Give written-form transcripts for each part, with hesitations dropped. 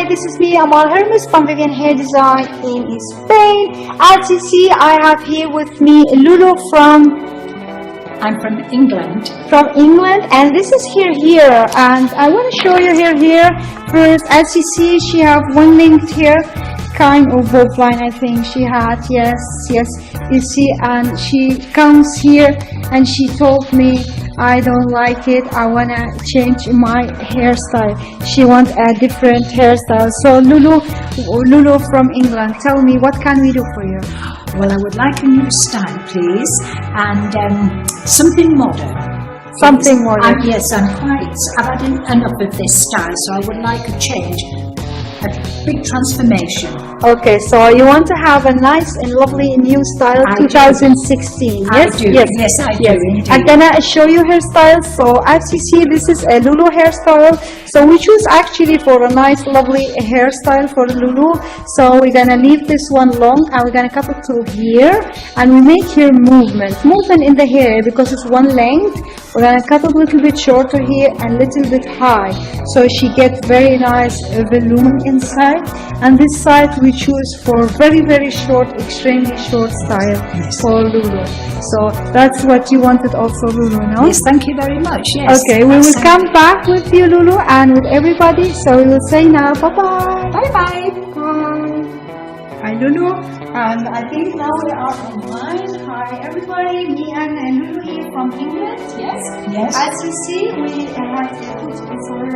Hi, this is me, Amal Hermuz from Vivyan Hair Design in Spain. As you see, I have here with me Lulu I'm from England. And this is here, and I want to show you here. First, as you see, she have one linked here, kind of bob line. I think she had, yes, you see, and she comes here and she told me, I don't like it, I want to change my hairstyle. She wants a different hairstyle. So Lulu from England, tell me, what can we do for you? Well, I would like a new style, please, and something modern. Something modern. Yes, I've had enough of this style, so I would like a change, a big transformation. Okay, so you want to have a nice and lovely new style, 2016. Yes, yes, I do. Indeed. I'm gonna show you hairstyles. So as you see, this is a Lulu hairstyle. So we choose actually for a nice, lovely hairstyle for Lulu. So we're gonna leave this one long, and we're gonna cut it to here, and we make here movement in the hair because it's one length. We're gonna cut it a little bit shorter here and a little bit high, so she gets very nice volume inside. And this side we choose for very, very short, extremely short style for Lulu. So that's what you wanted also, Lulu, no? Yes, thank you very much. Yes. Okay, we will come back with you, Lulu, and with everybody. So we will say now, bye-bye. Bye-bye. Bye. Hi, Lulu. And I think now we are online. Hi, everybody. Me and Lulu here from England. Yes. As you see, we have put before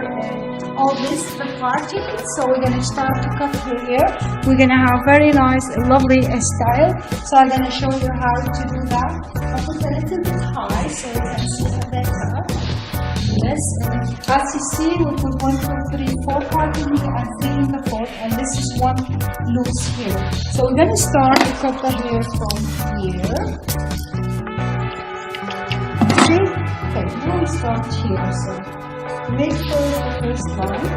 all this the party. So we're gonna start to cut her hair. We're gonna have very nice, lovely style. So I'm gonna show you how to do that. I put a little bit high so you can see the better. Yes. As you see, we put 1, 2, 3, 4 part in here and 3 in the fourth, and this is one loose here. So we're gonna start to cut the hair from here. See? Okay, now we start here. So make sure the first line.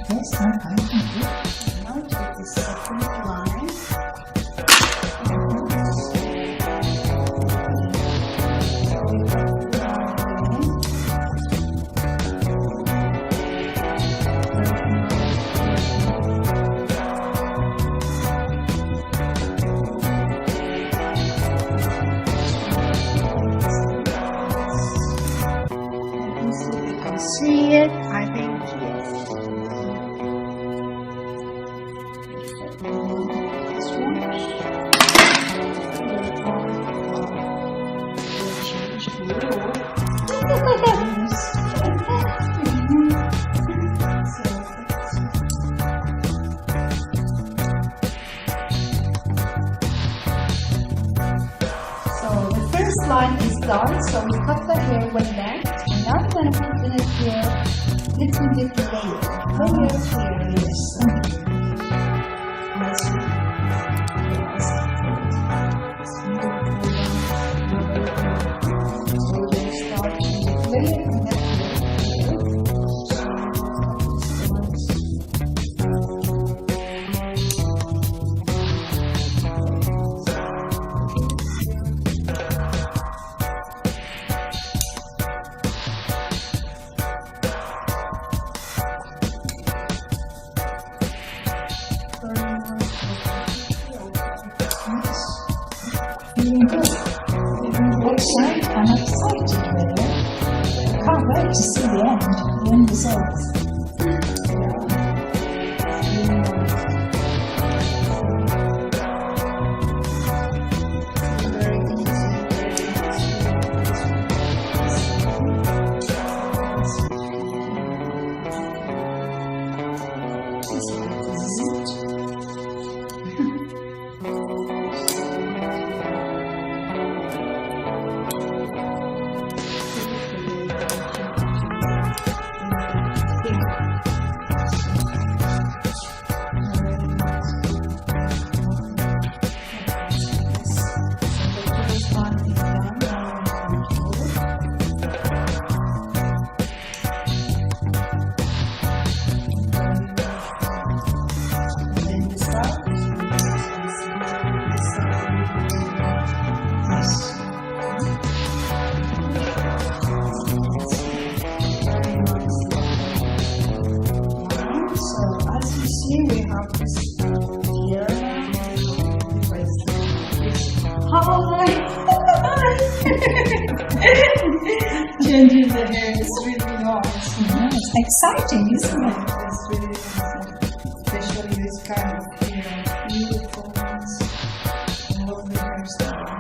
Yes, I'm fine. Thank you. Now take the second line. See it? I think yes. So the first line is done. So we cut the hair one length. And now we're going to put in it here little bit layer. Layers here, yes. Feeling good. I'm excited, really. I can't wait to see the end results. hi. Changing the hair is really nice. It's exciting, isn't it? It's really awesome. Especially this kind of, beautiful ones. Lovely hairstyle.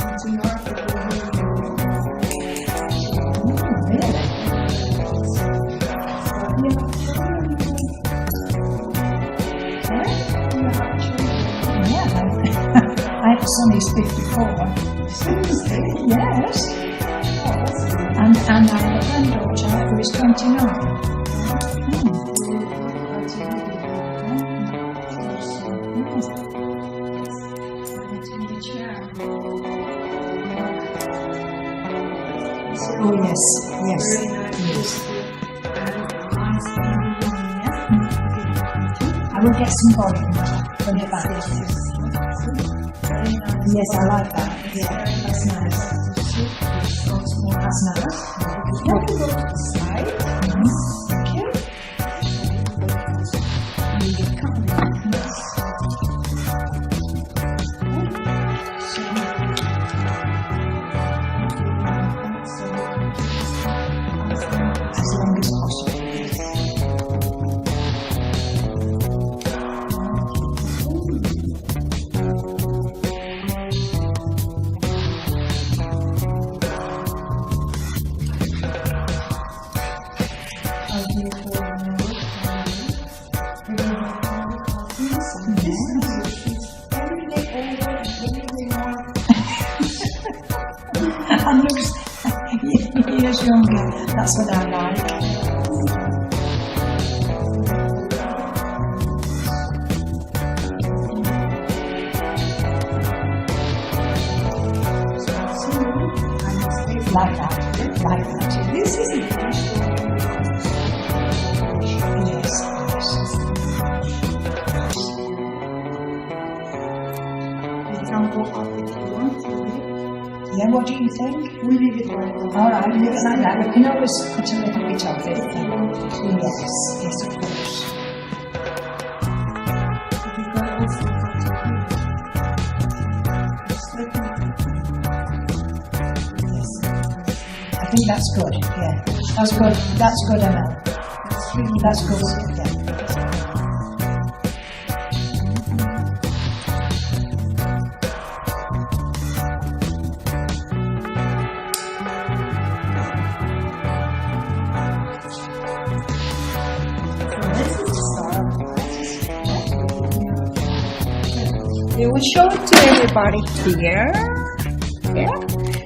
And tonight it will be I have a son who's 54. seriously. Yes. And I have a granddaughter who is 29. Oh yes, yes, yes. I will get some volume from the back. Yes, I like that. Yeah, that's nice. That's nice. Now we go to the side. Okay. And you come As long as possible. And looks years younger. That's what I like. Like that. Like that. This is the Yes. You can go up if you want to. Yeah, what do you think? We leave it right now. Alright, leave it like that. We can always cut a little bit of it. Yes, yes, of course. We can also cut it here. Just like Yes. I think that's good, yeah. That's good, that's good, Amal. That's good, yeah. We will show it to everybody here. Yeah.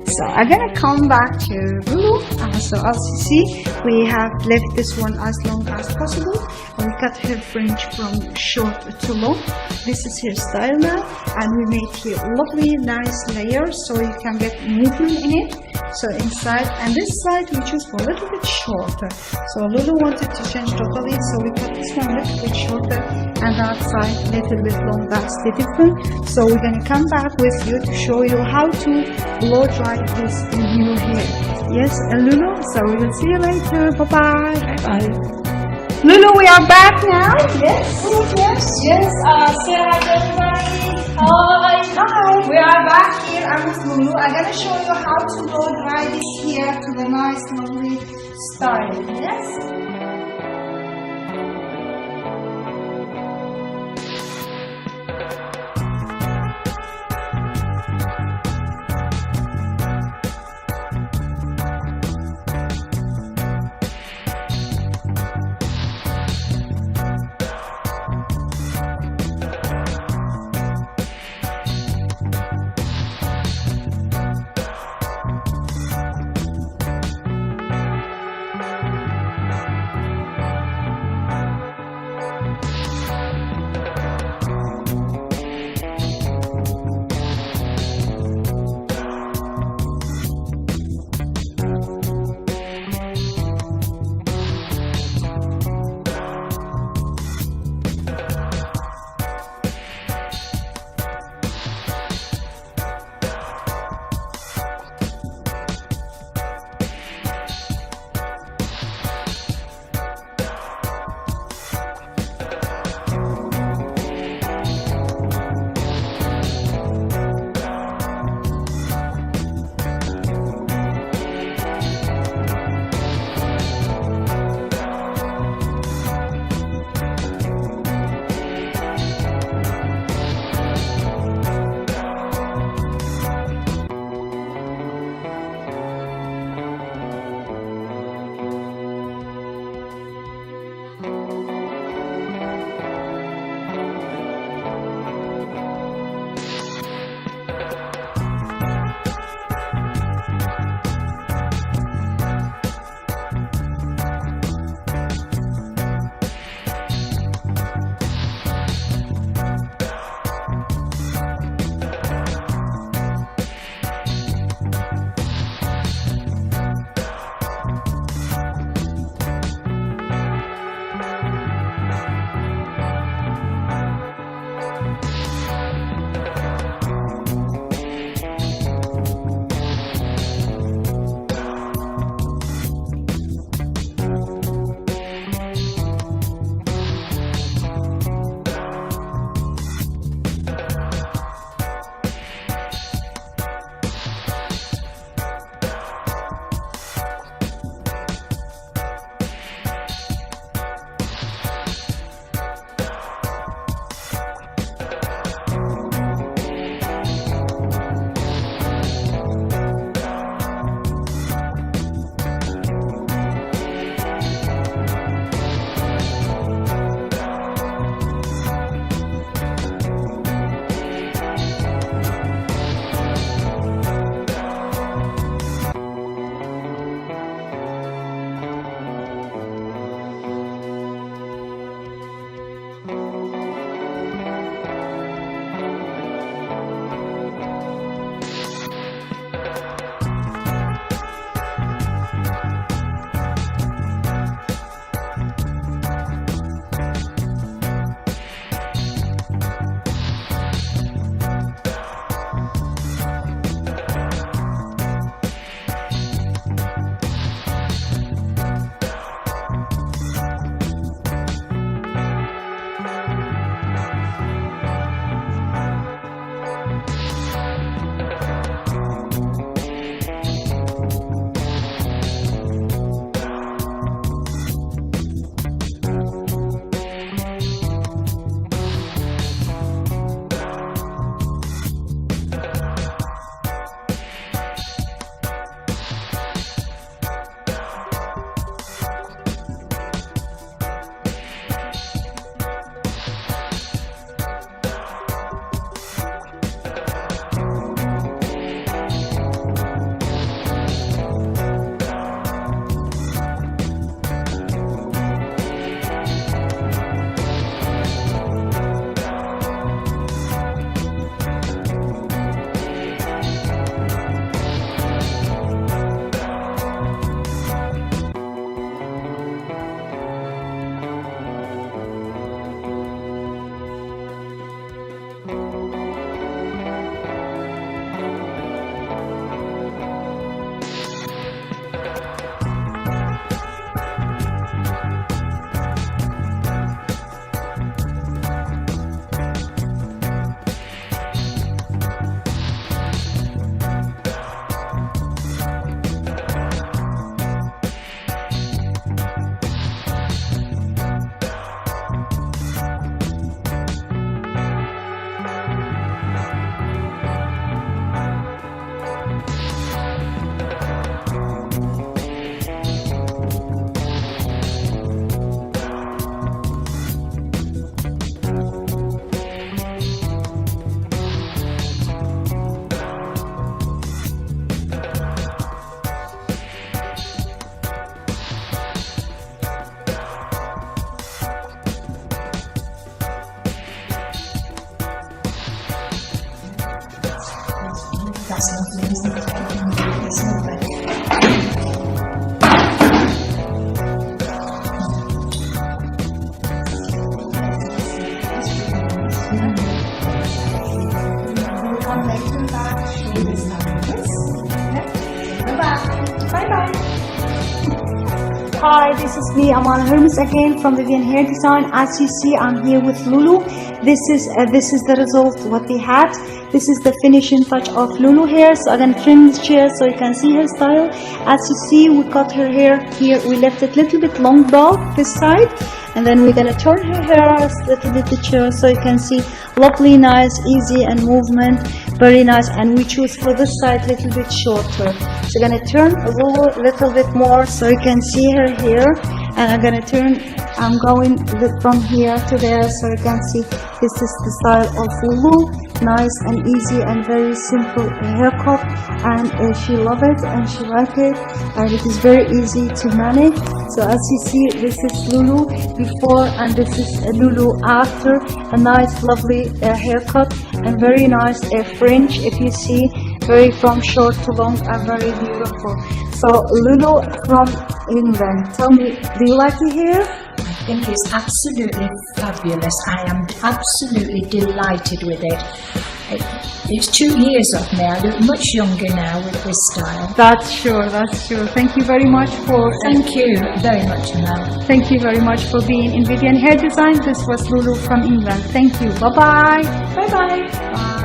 So I'm gonna come back to Lulu. So as you see, we have left this one as long as possible. We cut her fringe from short to long. This is her style now, and we made here lovely, nice layers so you can get movement in it. So inside and this side we choose for a little bit shorter. So Lulu wanted to change totally, so we cut this one a little bit shorter and that side a little bit long. That's the difference. So we're gonna come back with you to show you how to blow dry this new hair. Yes, Lulu. So we will see you later. Bye bye. Bye. Lulu, we are back now. Yes, yes. Yes, say hi to everybody. Hi. Hi. We are back here. I'm with Lulu. I'm gonna show you how to blow dry this hair to the nice, lovely style. Yes. lovely, isn't it? It's lovely. We'll come later back to show you this happiness. Bye-bye. Bye-bye. Hi, this is me, Amal Hermuz again from Vivyan Hair Design. As you see, I'm here with Lulu. This is the result what we had. This is the finishing touch of Lulu hair. So I'm gonna trim this chair so you can see her style. As you see, we cut her hair here. We left it a little bit long bow this side, and then we're gonna turn her hair a little bit the chair so you can see lovely, nice, easy and movement, very nice. And we choose for this side a little bit shorter. So I'm gonna turn a little bit more so you can see her hair, and I'm gonna turn. I'm going from here to there so you can see this is the style of Lulu. Nice and easy and very simple haircut, and she love it and she like it, and it is very easy to manage. So as you see, this is Lulu before and this is Lulu after. A nice lovely haircut and very nice fringe, if you see, very from short to long and very beautiful. So Lulu from England, tell me, do you like the hair? I think it's absolutely fabulous. I am absolutely delighted with it. It's 2 years of me. I look much younger now with this style. That's sure, that's sure. Thank you very much for Thank you very much, Mel. Thank you very much for being in Vivyan Hair Design. This was Lulu from England. Thank you. Bye-bye. Bye-bye. Bye.